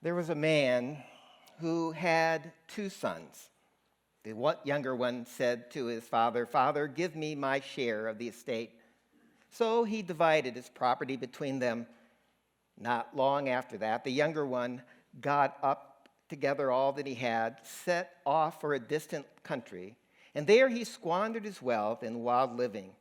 There was a man who had two sons. The younger one said to his father, "Father, give me my share of the estate." So he divided his property between them. Not long after that, the younger one got up together all that he had, set off for a distant country, and there he squandered his wealth in wild living.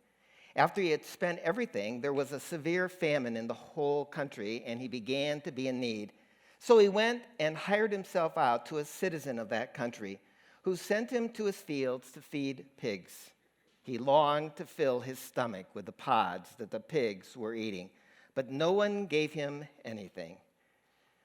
After he had spent everything, there was a severe famine in the whole country, and he began to be in need. So he went and hired himself out to a citizen of that country, who sent him to his fields to feed pigs. He longed to fill his stomach with the pods that the pigs were eating, but no one gave him anything.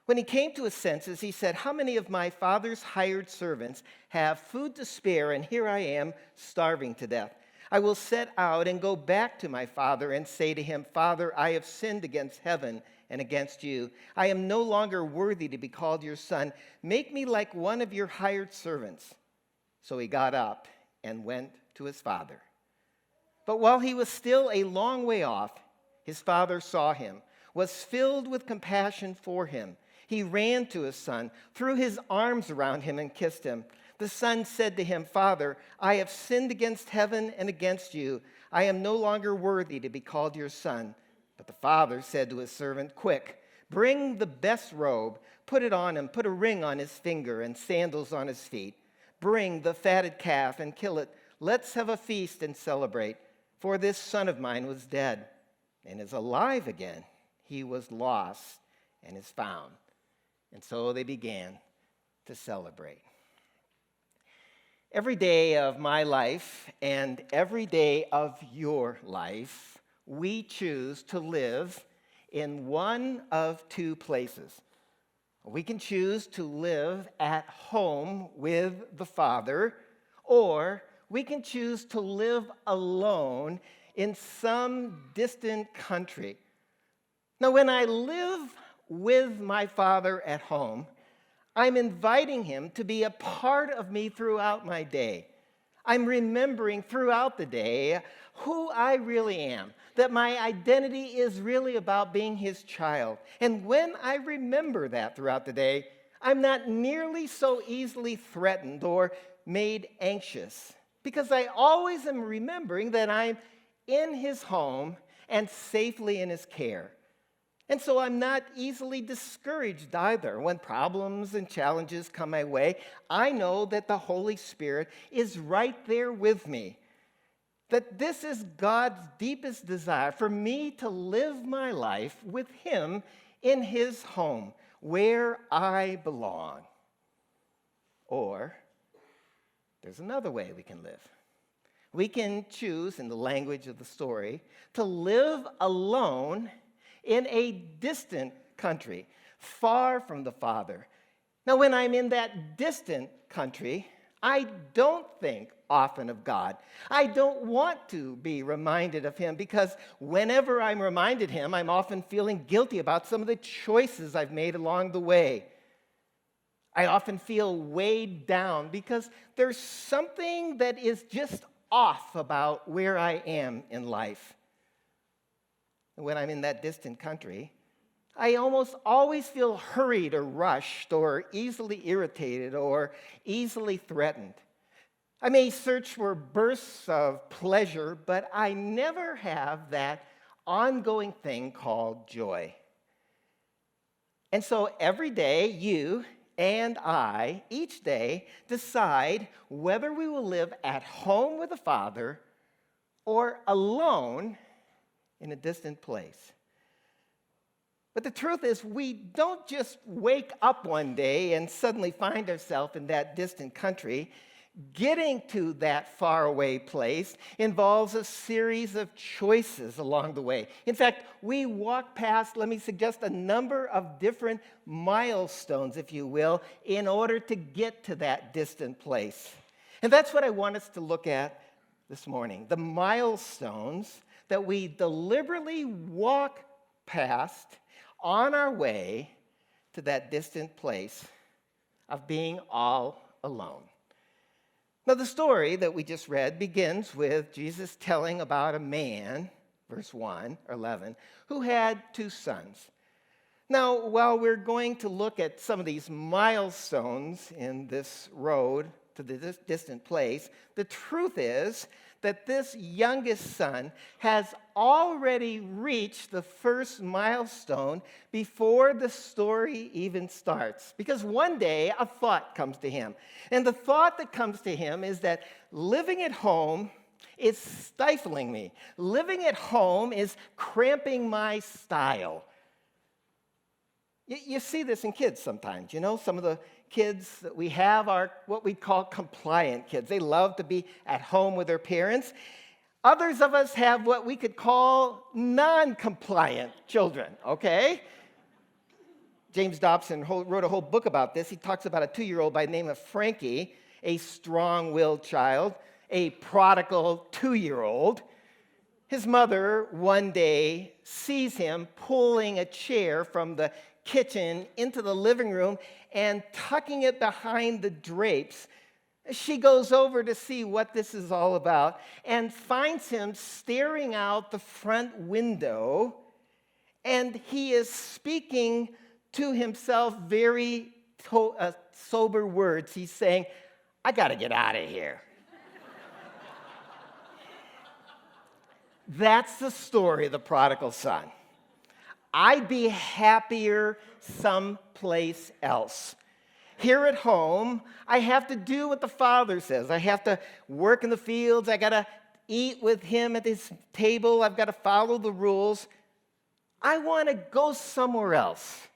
When he came to his senses, he said, "How many of my father's hired servants have food to spare, and here I am starving to death? I will set out and go back to my father and say to him, 'Father, I have sinned against heaven and against you. I am no longer worthy to be called your son. Make me like one of your hired servants.' So he got up and went to his father. But while he was still a long way off, his father saw him, was filled with compassion for him. He ran to his son, threw his arms around him, and kissed him. The son said to him, 'Father, I have sinned against heaven and against you. I am no longer worthy to be called your son.' But the father said to his servant, 'Quick, bring the best robe, put it on him, put a ring on his finger and sandals on his feet. Bring the fatted calf and kill it. Let's have a feast and celebrate. For this son of mine was dead and is alive again. He was lost and is found.' And so they began to celebrate." Every day of my life and every day of your life, we choose to live in one of two places. We can choose to live at home with the Father, or we can choose to live alone in some distant country. Now, when I live with my Father at home, I'm inviting him to be a part of me throughout my day. I'm remembering throughout the day who I really am, that my identity is really about being his child. And when I remember that throughout the day, I'm not nearly so easily threatened or made anxious, because I always am remembering that I'm in his home and safely in his care. And so I'm not easily discouraged either. When problems and challenges come my way, I know that the Holy Spirit is right there with me. That this is God's deepest desire, for me to live my life with him in his home, where I belong. Or there's another way we can live. We can choose, in the language of the story, to live alone in a distant country, far from the Father. Now, when I'm in that distant country, I don't think often of God. I don't want to be reminded of him, because whenever I'm reminded of him, I'm often feeling guilty about some of the choices I've made along the way. I often feel weighed down because there's something that is just off about where I am in life. When I'm in that distant country, I almost always feel hurried or rushed or easily irritated or easily threatened. I may search for bursts of pleasure, but I never have that ongoing thing called joy. And so every day, you and I, each day, decide whether we will live at home with the Father or alone in a distant place. But the truth is, we don't just wake up one day and suddenly find ourselves in that distant country. Getting to that faraway place involves a series of choices along the way. In fact, we walk past, let me suggest, a number of different milestones, if you will, in order to get to that distant place. And that's what I want us to look at this morning, the milestones that we deliberately walk past on our way to that distant place of being all alone. Now, the story that we just read begins with Jesus telling about a man, verse 1 or 11, who had two sons. Now, while we're going to look at some of these milestones in this road to this distant place, the truth is that this youngest son has already reached the first milestone before the story even starts. Because one day a thought comes to him. And the thought that comes to him is that living at home is stifling me. Living at home is cramping my style. You see this in kids sometimes, some of the kids that we have are what we call compliant kids. They love to be at home with their parents. Others of us have what we could call non-compliant children, okay? James Dobson wrote a whole book about this. He talks about a 2-year-old by the name of Frankie, a strong-willed child, a prodigal 2-year-old. His mother one day sees him pulling a chair from the kitchen into the living room and tucking it behind the drapes. She goes over to see what this is all about and finds him staring out the front window, and he is speaking to himself very sober words. He's saying, "I got to get out of here." That's the story of the prodigal son. I'd be happier someplace else. Here at home, I have to do what the father says. I have to work in the fields. I got to eat with him at his table. I've got to follow the rules. I want to go somewhere else.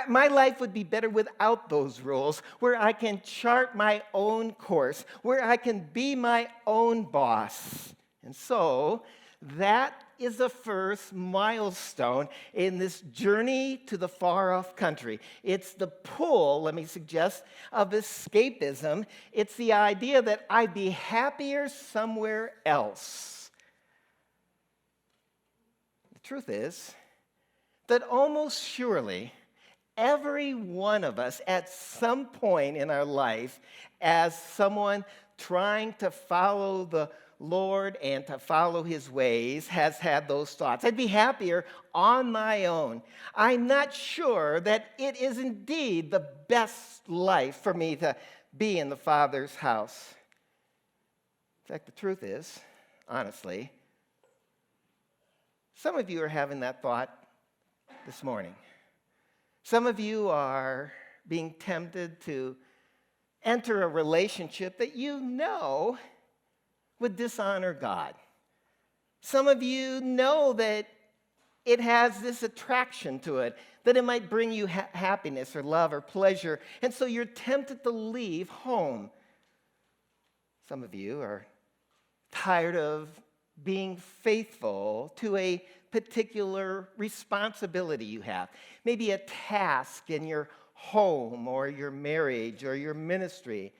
My life would be better without those rules, where I can chart my own course, where I can be my own boss. And so, that is the first milestone in this journey to the far-off country. It's the pull, let me suggest, of escapism. It's the idea that I'd be happier somewhere else. The truth is that almost surely every one of us at some point in our life, as someone trying to follow the Lord and to follow his ways, has had those thoughts. I'd be happier on my own. I'm not sure that it is indeed the best life for me to be in the Father's house. In fact, the truth is, honestly, some of you are having that thought this morning. Some of you are being tempted to enter a relationship that you know would dishonor God. Some of you know that it has this attraction to it, that it might bring you happiness or love or pleasure, and so you're tempted to leave home. Some of you are tired of being faithful to a particular responsibility you have, maybe a task in your home or your marriage or your ministry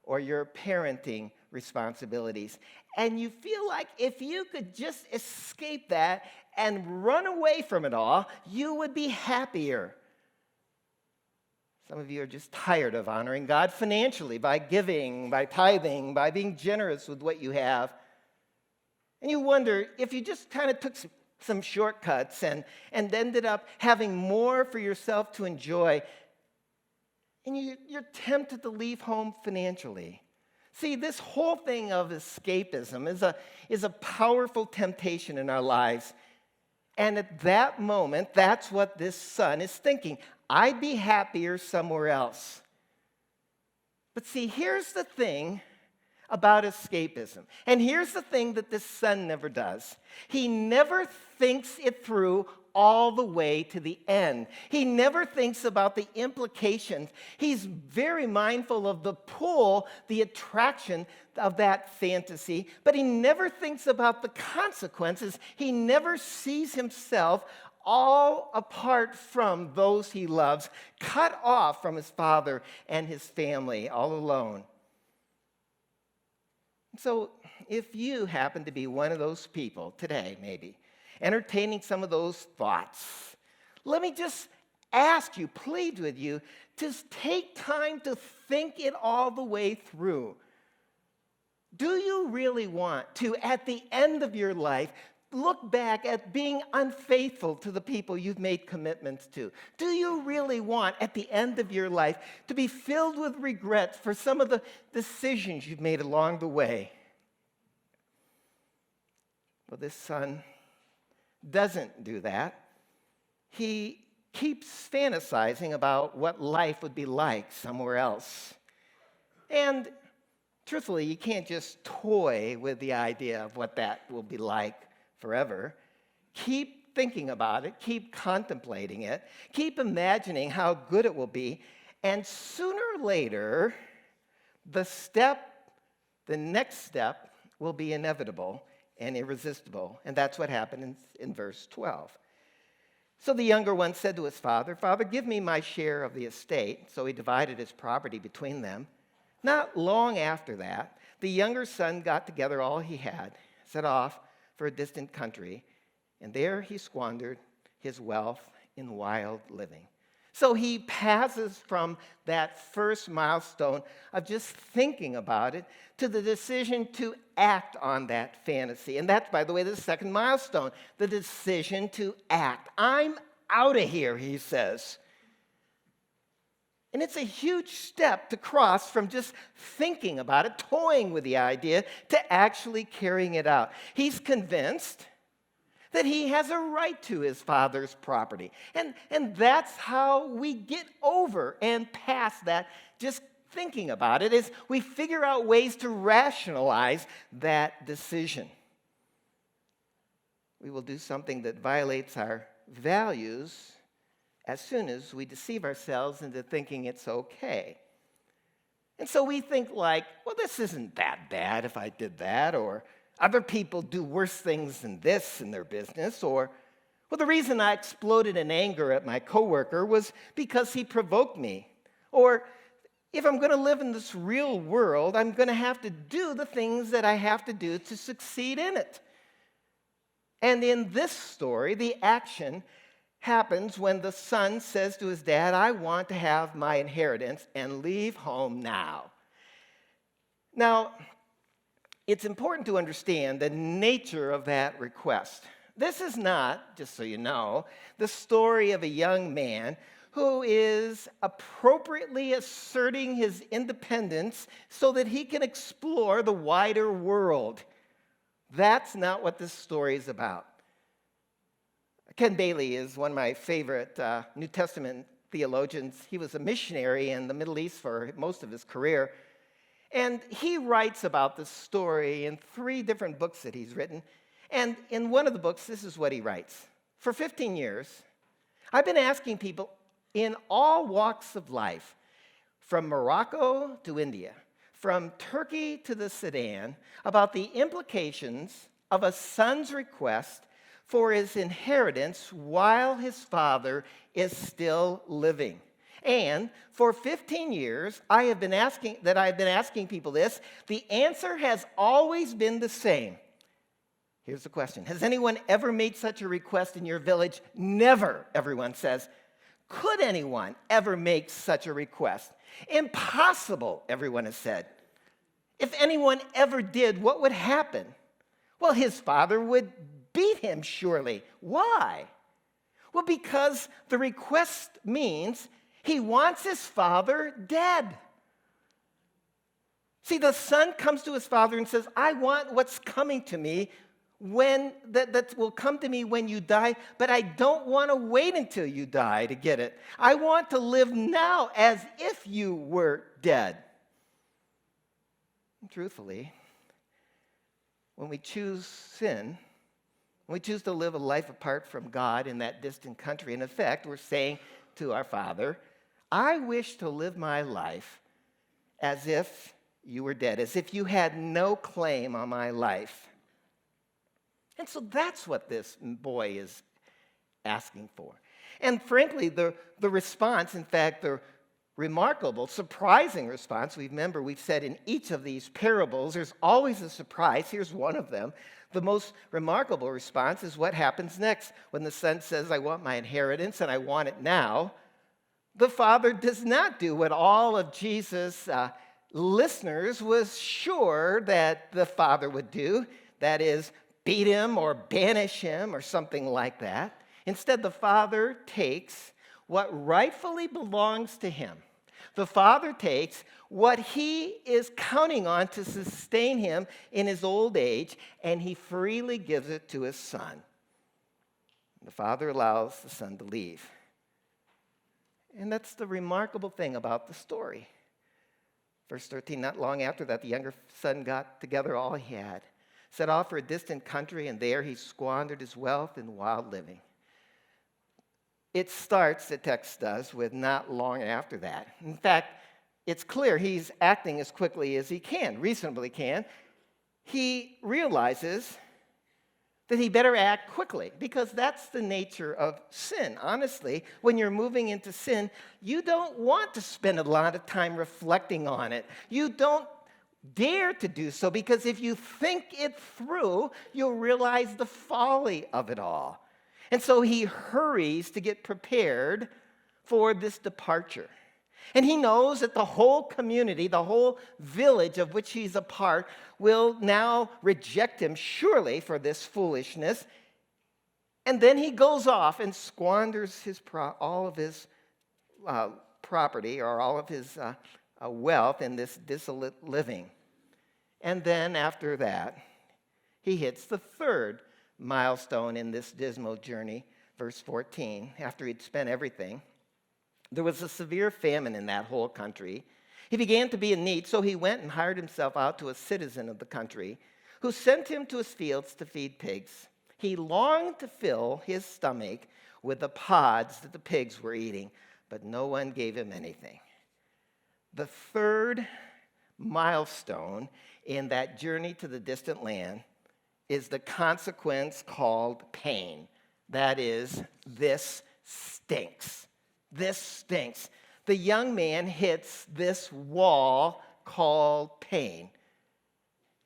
or your parenting responsibilities. And you feel like if you could just escape that and run away from it all, you would be happier. Some of you are just tired of honoring God financially by giving, by tithing, by being generous with what you have. And you wonder if you just kind of took some shortcuts and ended up having more for yourself to enjoy, and you're tempted to leave home financially. See, this whole thing of escapism is a powerful temptation in our lives. And at that moment, that's what this son is thinking. I'd be happier somewhere else. But see, here's the thing about escapism. And here's the thing that this son never does. He never thinks it through all the way to the end. He never thinks about the implications. He's very mindful of the pull, the attraction of that fantasy, but he never thinks about the consequences. He never sees himself all apart from those he loves, cut off from his father and his family, all alone. So if you happen to be one of those people today, maybe, entertaining some of those thoughts, let me just ask you, plead with you, to take time to think it all the way through. Do you really want to, at the end of your life, look back at being unfaithful to the people you've made commitments to? Do you really want, at the end of your life, to be filled with regrets for some of the decisions you've made along the way? Well, this son doesn't do that. He keeps fantasizing about what life would be like somewhere else. And truthfully, you can't just toy with the idea of what that will be like forever. Keep thinking about it. Keep contemplating it. Keep imagining how good it will be. And sooner or later, the next step will be inevitable and irresistible. And that's what happened in verse 12. So the younger one said to his father, "Father, give me my share of the estate." So he divided his property between them. Not long after that, the younger son got together all he had, set off for a distant country, and there he squandered his wealth in wild living. So he passes from that first milestone of just thinking about it to the decision to act on that fantasy. And that's, by the way, the second milestone, the decision to act. I'm out of here, he says. And it's a huge step to cross from just thinking about it, toying with the idea, to actually carrying it out. He's convinced that he has a right to his father's property. And that's how we get over and past that just thinking about it, is we figure out ways to rationalize that decision. We will do something that violates our values as soon as we deceive ourselves into thinking it's okay. And so we think like, well, this isn't that bad if I did that, or other people do worse things than this in their business, or, well, the reason I exploded in anger at my coworker was because he provoked me, or if I'm going to live in this real world, I'm going to have to do the things that I have to do to succeed in it. And in this story, the action happens when the son says to his dad, "I want to have my inheritance and leave home now." Now, it's important to understand the nature of that request. This is not, just so you know, the story of a young man who is appropriately asserting his independence so that he can explore the wider world. That's not what this story is about. Ken Bailey is one of my favorite New Testament theologians. He was a missionary in the Middle East for most of his career. And he writes about this story in 3 different books that he's written. And in one of the books, this is what he writes. For 15 years, I've been asking people in all walks of life, from Morocco to India, from Turkey to the Sudan, about the implications of a son's request for his inheritance while his father is still living. And for 15 years, I've been asking people this. The answer has always been the same. Here's the question. Has anyone ever made such a request in your village? Never, everyone says. Could anyone ever make such a request? Impossible, everyone has said. If anyone ever did, what would happen? Well, his father would beat him, surely. Why? Well, because the request means he wants his father dead. See, the son comes to his father and says, "I want what's coming to me that will come to me when you die, but I don't want to wait until you die to get it. I want to live now as if you were dead." And truthfully, when we choose sin, when we choose to live a life apart from God in that distant country, in effect, we're saying to our Father, "I wish to live my life as if you were dead, as if you had no claim on my life." And so that's what this boy is asking for. And frankly, the response, in fact, the remarkable, surprising response, remember we've said in each of these parables, there's always a surprise. Here's one of them. The most remarkable response is what happens next. When the son says, "I want my inheritance and I want it now," the father does not do what all of Jesus' listeners was sure that the father would do. That is, beat him or banish him or something like that. Instead, the father takes what rightfully belongs to him. The father takes what he is counting on to sustain him in his old age, and he freely gives it to his son. The father allows the son to leave. And that's the remarkable thing about the story. Verse 13, not long after that, the younger son got together all he had, set off for a distant country, and there he squandered his wealth in wild living. It starts, the text does, with not long after that. In fact, it's clear he's acting as quickly as he can, reasonably can. He realizes that he better act quickly, because that's the nature of sin. Honestly, when you're moving into sin, you don't want to spend a lot of time reflecting on it. You don't dare to do so, because if you think it through, you'll realize the folly of it all. And so he hurries to get prepared for this departure. And he knows that the whole community, the whole village of which he's a part, will now reject him surely for this foolishness. And then he goes off and squanders all of his property, or all of his wealth in this dissolute living. And then after that, he hits the third milestone in this dismal journey, verse 14. After he'd spent everything, there was a severe famine in that whole country. He began to be in need, so he went and hired himself out to a citizen of the country, who sent him to his fields to feed pigs. He longed to fill his stomach with the pods that the pigs were eating, but no one gave him anything. The third milestone in that journey to the distant land is the consequence called pain. That is, this stinks. This stinks. The young man hits this wall called pain.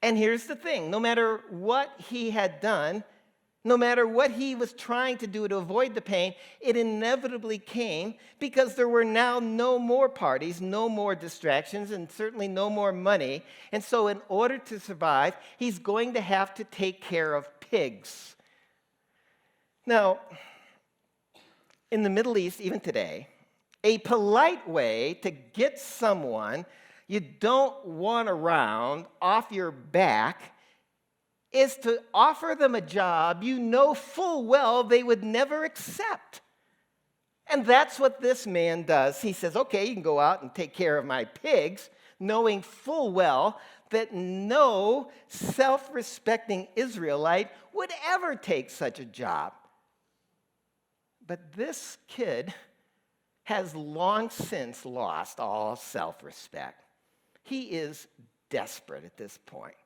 And here's the thing, no matter what he had done, no matter what he was trying to do to avoid the pain, it inevitably came, because there were now no more parties, no more distractions, and certainly no more money. And so in order to survive, he's going to have to take care of pigs. Now, in the Middle East, even today, a polite way to get someone you don't want around off your back is to offer them a job you know full well they would never accept. And that's what this man does. He says, okay, you can go out and take care of my pigs, knowing full well that no self-respecting Israelite would ever take such a job. But this kid has long since lost all self-respect. He is desperate at this point.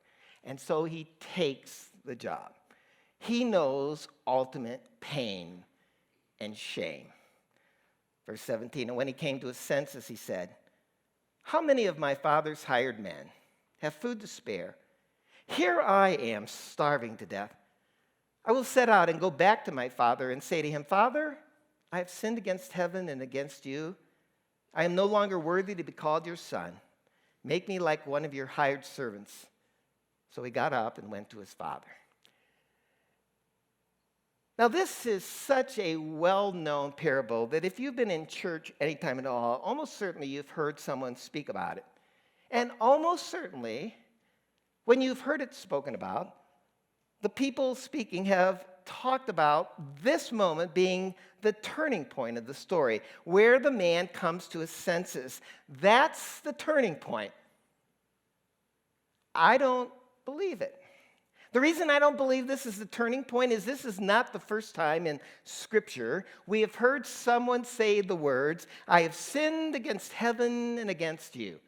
And so he takes the job. He knows ultimate pain and shame. Verse 17, and when he came to his senses, he said, how many of my father's hired men have food to spare? Here I am, starving to death. I will set out and go back to my father and say to him, Father, I have sinned against heaven and against you. I am no longer worthy to be called your son. Make me like one of your hired servants. So he got up and went to his father. Now, this is such a well-known parable that if you've been in church anytime at all, almost certainly you've heard someone speak about it. And almost certainly, when you've heard it spoken about, the people speaking have talked about this moment being the turning point of the story, where the man comes to his senses. That's the turning point. I don't believe it. The reason I don't believe this is the turning point is this is not the first time in Scripture we have heard someone say the words, I have sinned against heaven and against you.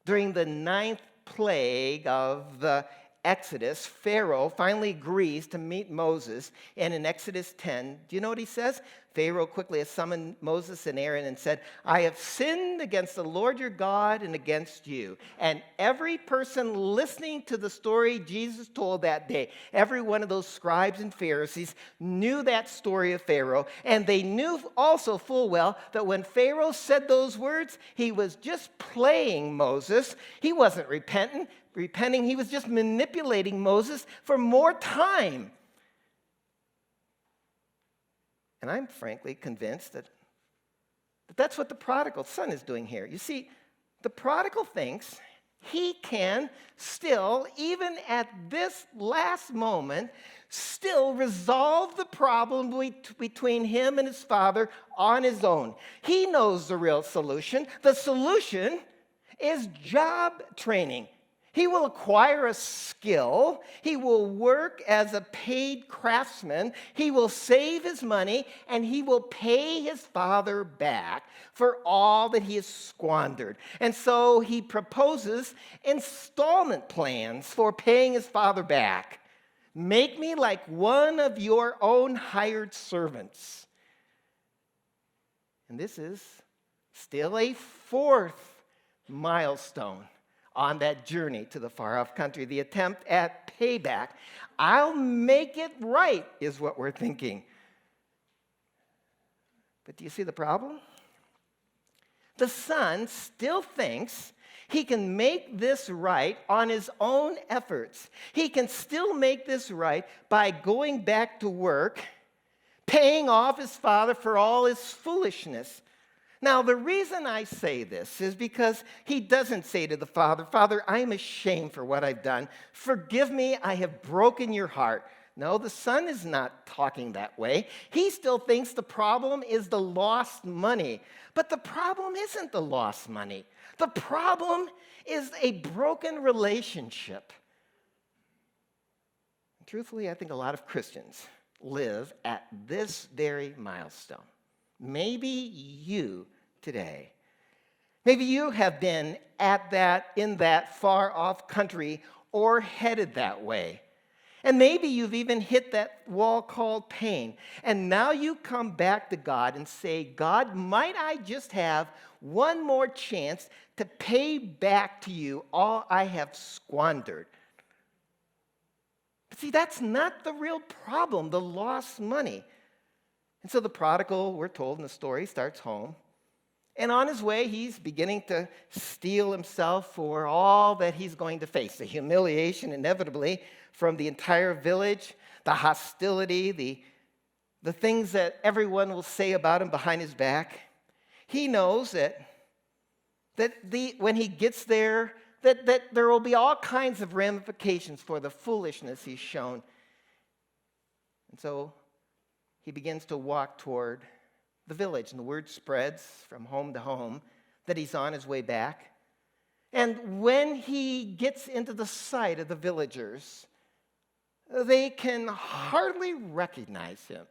During the 9th plague of the Exodus, Pharaoh finally agrees to meet Moses, and in Exodus 10, do you know what he says? Pharaoh quickly summoned Moses and Aaron and said, I have sinned against the Lord your God and against you. And every person listening to the story Jesus told that day, every one of those scribes and Pharisees knew that story of Pharaoh. And they knew also full well that when Pharaoh said those words, he was just playing Moses. He wasn't repenting. He was just manipulating Moses for more time. And I'm frankly convinced that that's what the prodigal son is doing here. You see, the prodigal thinks he can still, even at this last moment, still resolve the problem between him and his father on his own. He knows the real solution. The solution is job training. He will acquire a skill. He will work as a paid craftsman. He will save his money, and he will pay his father back for all that he has squandered. And so he proposes installment plans for paying his father back. Make me like one of your own hired servants. And this is still a fourth milestone on that journey to the far-off country, the attempt at payback. I'll make it right, is what we're thinking. But do you see the problem? The son still thinks he can make this right on his own efforts. He can still make this right by going back to work, paying off his father for all his foolishness. Now, the reason I say this is because he doesn't say to the father, Father, I am ashamed for what I've done. Forgive me, I have broken your heart. No, the son is not talking that way. He still thinks the problem is the lost money. But the problem isn't the lost money. The problem is a broken relationship. And truthfully, I think a lot of Christians live at this very milestone. Maybe you today, maybe you have been in that far off country or headed that way. And maybe you've even hit that wall called pain. And now you come back to God and say, God, might I just have one more chance to pay back to you all I have squandered? But see, that's not the real problem, the lost money. And so the prodigal, we're told in the story, starts home. And on his way, he's beginning to steel himself for all that he's going to face. The humiliation, inevitably, from the entire village, the hostility, the things that everyone will say about him behind his back. He knows that when he gets there, that there will be all kinds of ramifications for the foolishness he's shown. And so he begins to walk toward the village, and the word spreads from home to home that he's on his way back. And when he gets into the sight of the villagers, they can hardly recognize him.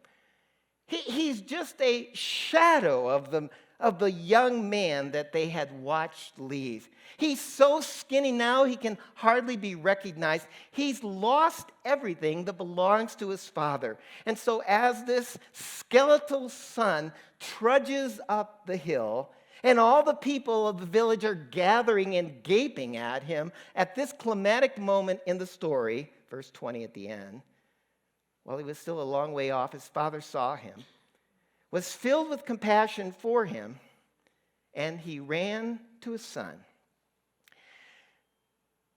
He's just a shadow of the young man that they had watched leave. He's so skinny now he can hardly be recognized. He's lost everything that belongs to his father. And so as this skeletal son trudges up the hill, and all the people of the village are gathering and gaping at him at this climatic moment in the story, verse 20 at the end, while he was still a long way off, his father saw him, was filled with compassion for him, and he ran to his son.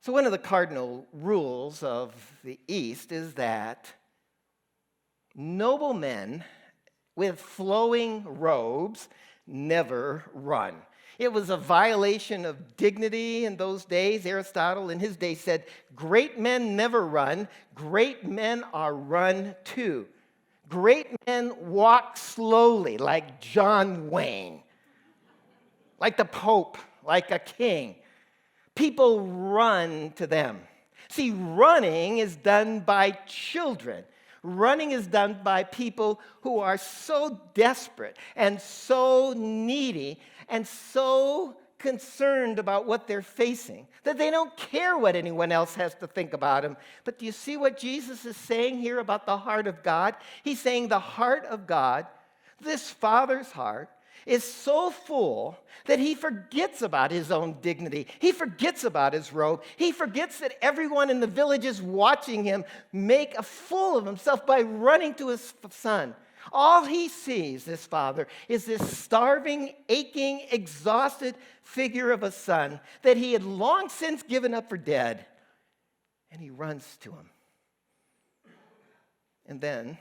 So one of the cardinal rules of the East is that noblemen with flowing robes never run. It was a violation of dignity in those days. Aristotle in his day said, great men never run, great men are run to. Great men walk slowly, like John Wayne, like the Pope, like a king. People run to them. See, running is done by children. Running is done by people who are so desperate and so needy and so concerned about what they're facing that they don't care what anyone else has to think about them. But do you see what Jesus is saying here about the heart of God? He's saying the heart of God, This father's heart is so full that he forgets about his own dignity. He forgets about his robe. He forgets that everyone in the village is watching him make a fool of himself by running to his son. All he sees, this father, is this starving, aching, exhausted figure of a son that he had long since given up for dead. And he runs to him. And then,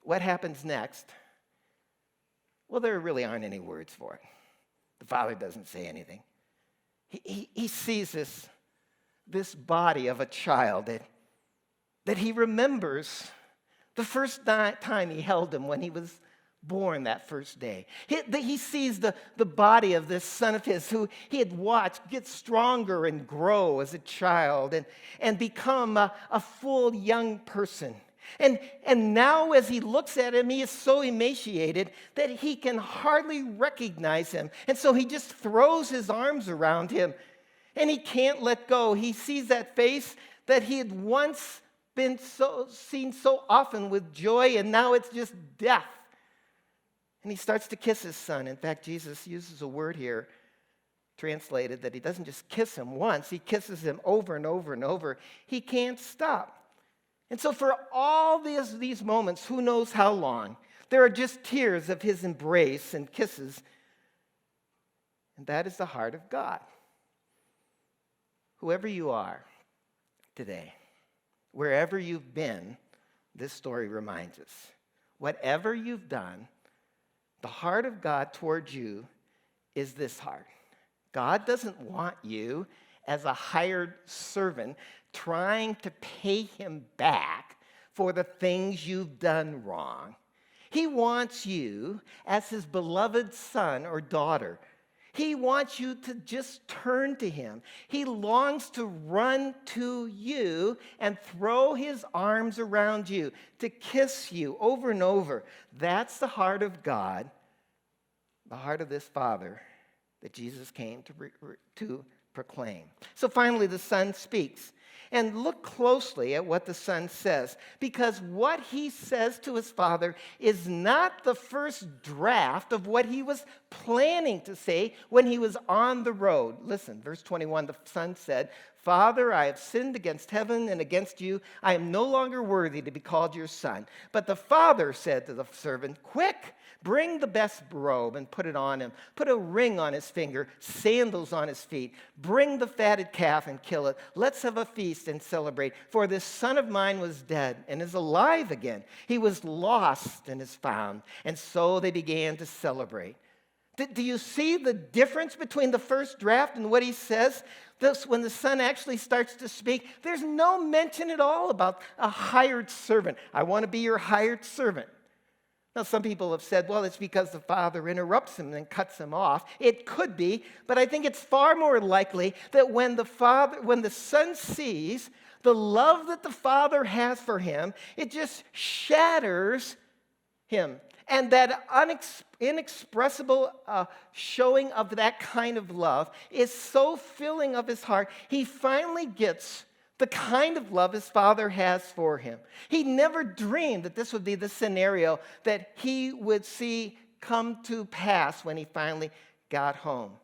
what happens next? Well, there really aren't any words for it. The father doesn't say anything. He sees this body of a child that he remembers the first time he held him when he was born that first day. He sees the body of this son of his who he had watched get stronger and grow as a child and become a full young person. And now as he looks at him, he is so emaciated that he can hardly recognize him. And so he just throws his arms around him, and he can't let go. He sees that face that he had once been seen so often with joy, and now it's just death. And he starts to kiss his son. In fact, Jesus uses a word here, translated, that he doesn't just kiss him once, he kisses him over and over and over. He can't stop. And so for all these moments, who knows how long, there are just tears of his embrace and kisses. And that is the heart of God. Whoever you are today, wherever you've been, this story reminds us. Whatever you've done, the heart of God towards you is this heart. God doesn't want you as a hired servant trying to pay him back for the things you've done wrong. He wants you as his beloved son or daughter. He wants you to just turn to him. He longs to run to you and throw his arms around you, to kiss you over and over. That's the heart of God, the heart of this Father that Jesus came to proclaim. So finally, the Son speaks. And look closely at what the Son says, because what he says to his Father is not the first draft of what he was planning to say when he was on the road. Listen, verse 21, the Son said, "Father, I have sinned against heaven and against you. I am no longer worthy to be called your son." But the Father said to the servant, "Quick, bring the best robe and put it on him. Put a ring on his finger, sandals on his feet. Bring the fatted calf and kill it. Let's have a feast and celebrate. For this son of mine was dead and is alive again. He was lost and is found." And so they began to celebrate. Do you see the difference between the first draft and what he says? When the Son actually starts to speak, there's no mention at all about a hired servant. I want to be your hired servant. Now, some people have said, well, it's because the Father interrupts him and cuts him off. It could be, but I think it's far more likely that when the Son sees the love that the Father has for him, it just shatters him. And that inexpressible showing of that kind of love is so filling of his heart, he finally gets the kind of love his Father has for him. He never dreamed that this would be the scenario that he would see come to pass when he finally got home.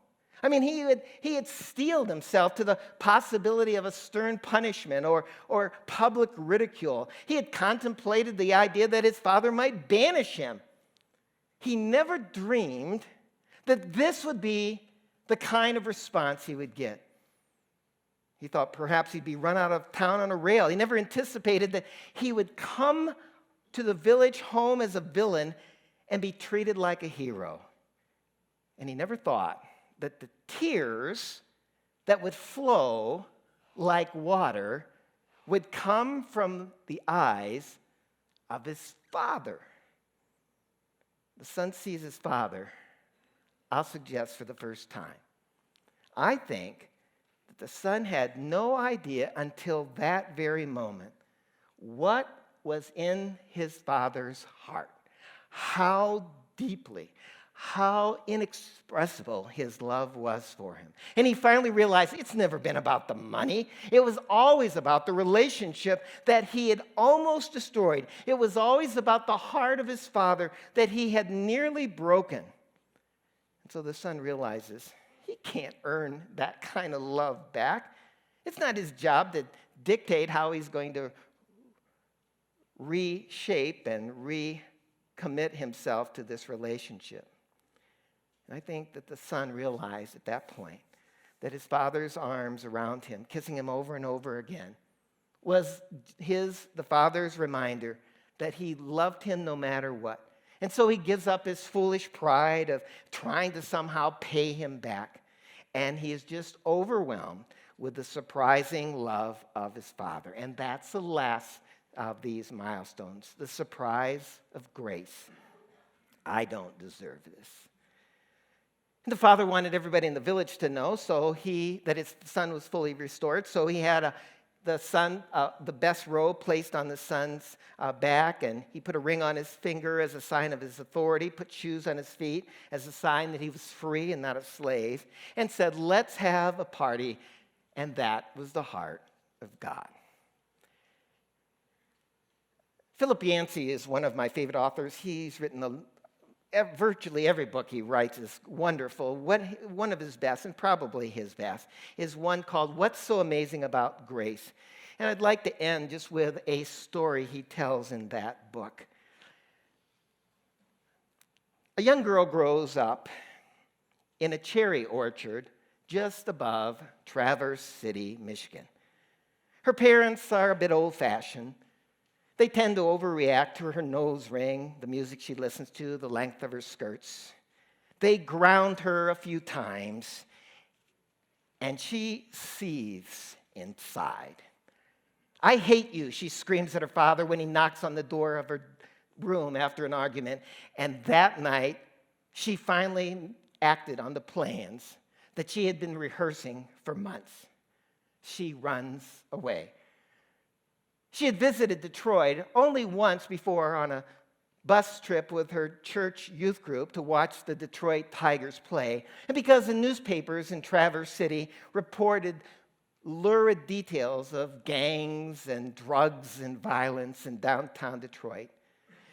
I mean, he had steeled himself to the possibility of a stern punishment or public ridicule. He had contemplated the idea that his Father might banish him. He never dreamed that this would be the kind of response he would get. He thought perhaps he'd be run out of town on a rail. He never anticipated that he would come to the village home as a villain and be treated like a hero. And he never thought that the tears that would flow like water would come from the eyes of his Father. The Son sees his Father, I'll suggest, for the first time. I think that the Son had no idea until that very moment what was in his Father's heart, how deeply, how inexpressible his love was for him. And he finally realized it's never been about the money. It was always about the relationship that he had almost destroyed. It was always about the heart of his father that he had nearly broken. And so the son realizes he can't earn that kind of love back. It's not his job to dictate how he's going to reshape and recommit himself to this relationship. And I think that the son realized at that point that his father's arms around him, kissing him over and over again, was the father's reminder that he loved him no matter what. And so he gives up his foolish pride of trying to somehow pay him back. And he is just overwhelmed with the surprising love of his father. And that's the last of these milestones, the surprise of grace. I don't deserve this. And the father wanted everybody in the village to know, that his son was fully restored. So he had the best robe placed on the son's back, and he put a ring on his finger as a sign of his authority, put shoes on his feet as a sign that he was free and not a slave, and said, "Let's have a party." And that was the heart of God. Philip Yancey is one of my favorite authors. He's written virtually every book he writes is wonderful. One of his best, and probably his best, is one called "What's So Amazing About Grace?" And I'd like to end just with a story he tells in that book. A young girl grows up in a cherry orchard just above Traverse City, Michigan. Her parents are a bit old-fashioned. They tend to overreact to her nose ring, the music she listens to, the length of her skirts. They ground her a few times, and she seethes inside. "I hate you," she screams at her father when he knocks on the door of her room after an argument. And that night, she finally acted on the plans that she had been rehearsing for months. She runs away. She had visited Detroit only once before on a bus trip with her church youth group to watch the Detroit Tigers play. And because the newspapers in Traverse City reported lurid details of gangs and drugs and violence in downtown Detroit,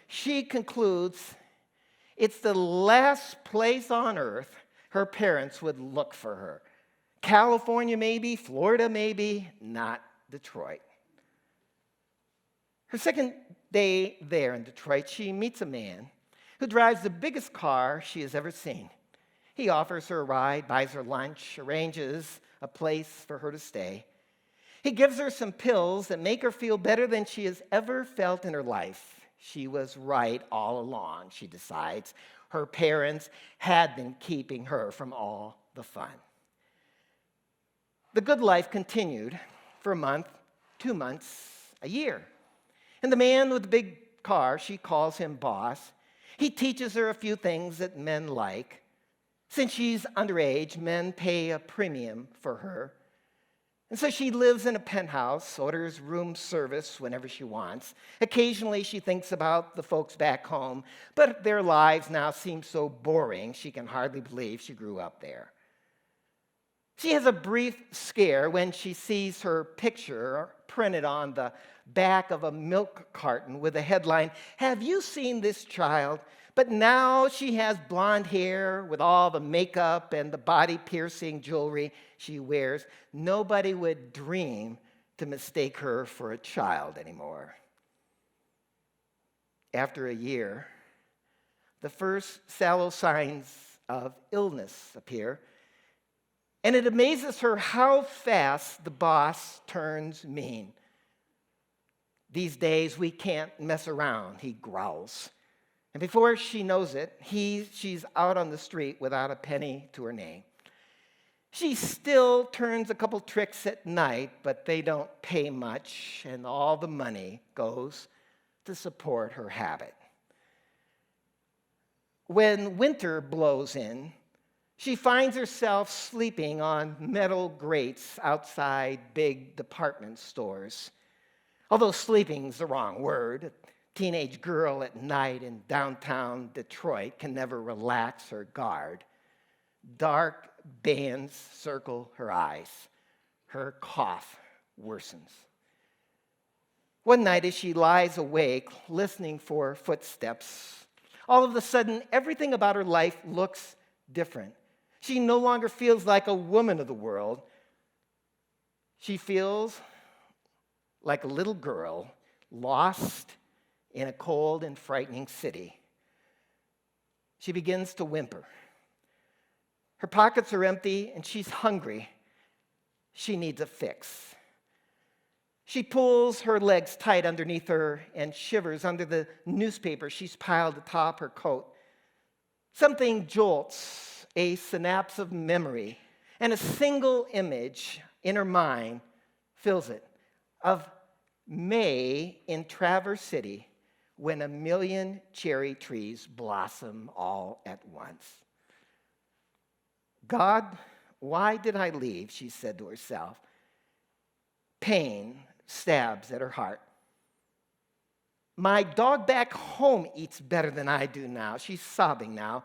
she concludes it's the last place on earth her parents would look for her. California maybe, Florida maybe, not Detroit. Her second day there in Detroit, she meets a man who drives the biggest car she has ever seen. He offers her a ride, buys her lunch, arranges a place for her to stay. He gives her some pills that make her feel better than she has ever felt in her life. She was right all along, she decides. Her parents had been keeping her from all the fun. The good life continued for a month, 2 months, a year. And the man with the big car, she calls him boss. He teaches her a few things that men like. Since she's underage, men pay a premium for her. And so she lives in a penthouse, orders room service whenever she wants. Occasionally she thinks about the folks back home, but their lives now seem so boring she can hardly believe she grew up there. She has a brief scare when she sees her picture printed on the back of a milk carton with a headline, "Have you seen this child?" But now she has blonde hair with all the makeup and the body-piercing jewelry she wears. Nobody would dream to mistake her for a child anymore. After a year, the first sallow signs of illness appear, and it amazes her how fast the boss turns mean. "These days, we can't mess around," he growls. And before she knows it, she's out on the street without a penny to her name. She still turns a couple tricks at night, but they don't pay much, and all the money goes to support her habit. When winter blows in, she finds herself sleeping on metal grates outside big department stores. Although sleeping's the wrong word, teenage girl at night in downtown Detroit can never relax her guard. Dark bands circle her eyes. Her cough worsens. One night, as she lies awake, listening for footsteps, all of a sudden, everything about her life looks different. She no longer feels like a woman of the world. She feels like a little girl lost in a cold and frightening city. She begins to whimper. Her pockets are empty and she's hungry. She needs a fix. She pulls her legs tight underneath her and shivers under the newspaper she's piled atop her coat. Something jolts a synapse of memory, and a single image in her mind fills it of May in Traverse City when 1,000,000 cherry trees blossom all at once. God, why did I leave? She said to herself. Pain stabs at her heart. My dog back home eats better than I do now. She's sobbing now.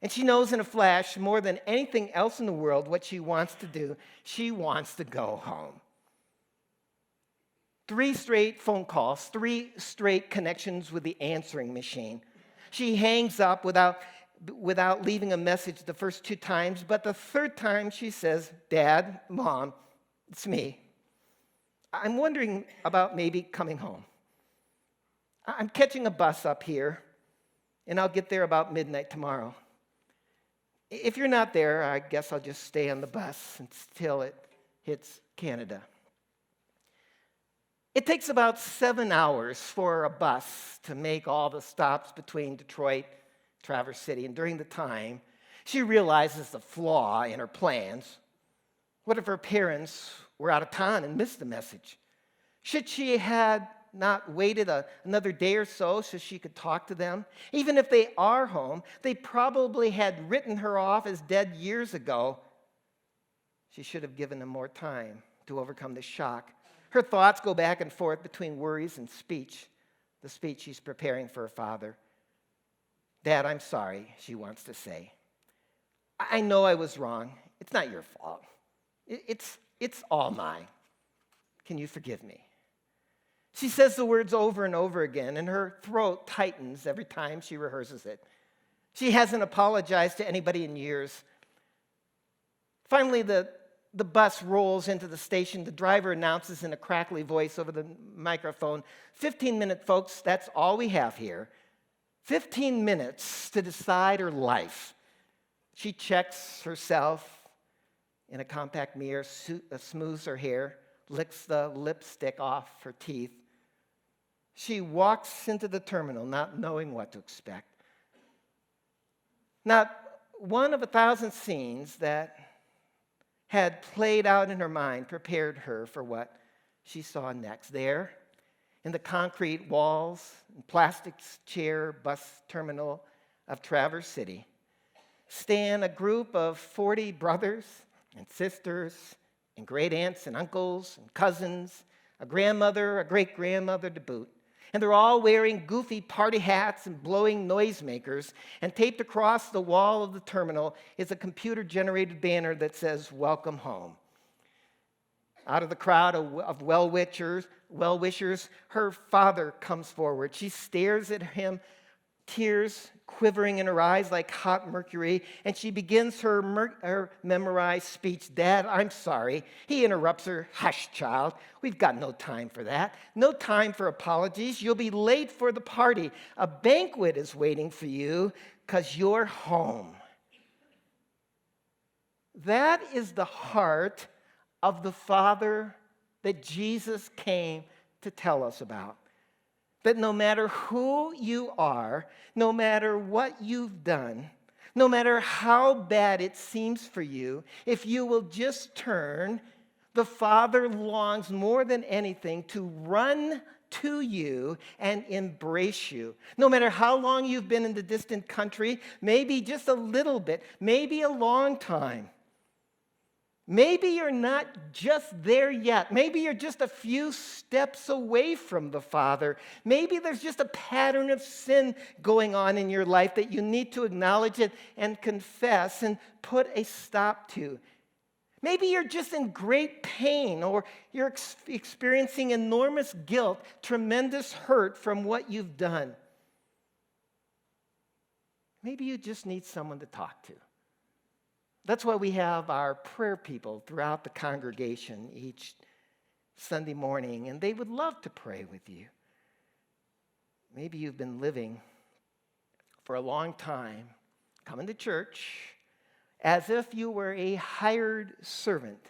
And she knows in a flash, more than anything else in the world, what she wants to do. She wants to go home. 3 straight phone calls, 3 straight connections with the answering machine. She hangs up without leaving a message the first 2 times, but the 3rd time she says, Dad, Mom, it's me. I'm wondering about maybe coming home. I'm catching a bus up here, and I'll get there about midnight tomorrow. If you're not there, I guess I'll just stay on the bus until it hits Canada. It takes about 7 hours for a bus to make all the stops between Detroit, Traverse City, and during the time, she realizes the flaw in her plans. What if her parents were out of town and missed the message? Should she had not waited another day or so she could talk to them? Even if they are home, they probably had written her off as dead years ago. She should have given them more time to overcome the shock. Her thoughts go back and forth between worries and speech, the speech she's preparing for her father. Dad, I'm sorry, she wants to say. I know I was wrong. It's not your fault. It's all mine. Can you forgive me? She says the words over and over again, and her throat tightens every time she rehearses it. She hasn't apologized to anybody in years. Finally, the bus rolls into the station. The driver announces in a crackly voice over the microphone, 15 minutes, folks, that's all we have here. 15 minutes to decide her life. She checks herself in a compact mirror, smooths her hair, licks the lipstick off her teeth. She walks into the terminal not knowing what to expect. Not one of 1,000 scenes that had played out in her mind prepared her for what she saw next. There, in the concrete walls and plastic chair bus terminal of Traverse City, stand a group of 40 brothers and sisters and great aunts and uncles and cousins, a grandmother, a great-grandmother to boot. And they're all wearing goofy party hats and blowing noisemakers, and taped across the wall of the terminal is a computer-generated banner that says, "Welcome home." Out of the crowd of well-wishers, her father comes forward. She stares at him, tears quivering in her eyes like hot mercury, and she begins her memorized speech. Dad, I'm sorry. He interrupts her. Hush, child. We've got no time for that. No time for apologies. You'll be late for the party. A banquet is waiting for you because you're home. That is the heart of the Father that Jesus came to tell us about. That no matter who you are, no matter what you've done, no matter how bad it seems for you, if you will just turn, the Father longs more than anything to run to you and embrace you. No matter how long you've been in the distant country, maybe just a little bit, maybe a long time. Maybe you're not just there yet. Maybe you're just a few steps away from the Father. Maybe there's just a pattern of sin going on in your life that you need to acknowledge it and confess and put a stop to. Maybe you're just in great pain, or you're experiencing enormous guilt, tremendous hurt from what you've done. Maybe you just need someone to talk to. That's why we have our prayer people throughout the congregation each Sunday morning, and they would love to pray with you. Maybe you've been living for a long time, coming to church, as if you were a hired servant,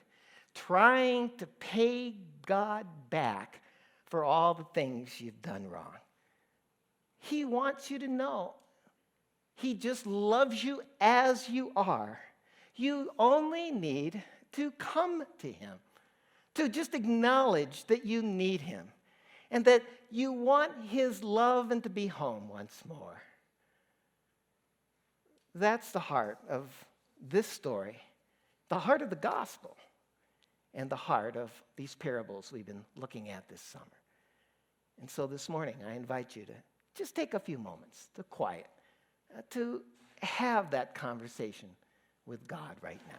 trying to pay God back for all the things you've done wrong. He wants you to know He just loves you as you are. You only need to come to Him, to just acknowledge that you need Him and that you want His love and to be home once more. That's the heart of this story, the heart of the gospel, and the heart of these parables we've been looking at this summer. And so this morning, I invite you to just take a few moments to quiet, to have that conversation with God right now.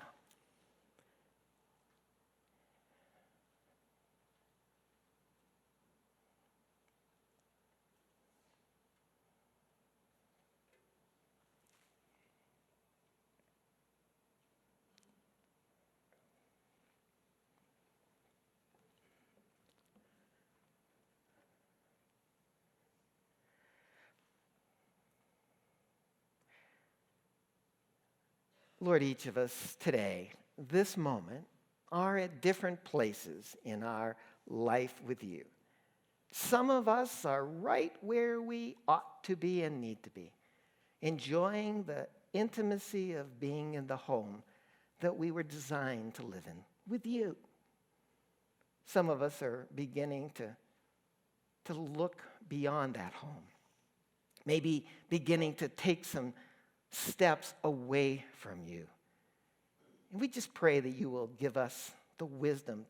Lord, each of us today, this moment, are at different places in our life with you. Some of us are right where we ought to be and need to be, enjoying the intimacy of being in the home that we were designed to live in with you. Some of us are beginning to look beyond that home, maybe beginning to take some steps away from you. And we just pray that you will give us the wisdom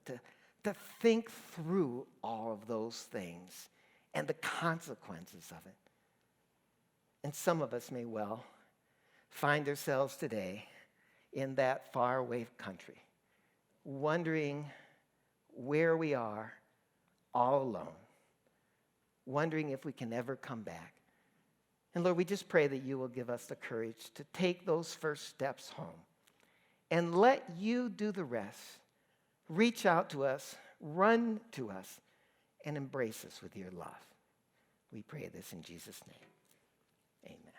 to think through all of those things and the consequences of it. And some of us may well find ourselves today in that faraway country, wondering where we are all alone, wondering if we can ever come back. And Lord, we just pray that you will give us the courage to take those first steps home and let you do the rest. Reach out to us, run to us, and embrace us with your love. We pray this in Jesus' name. Amen.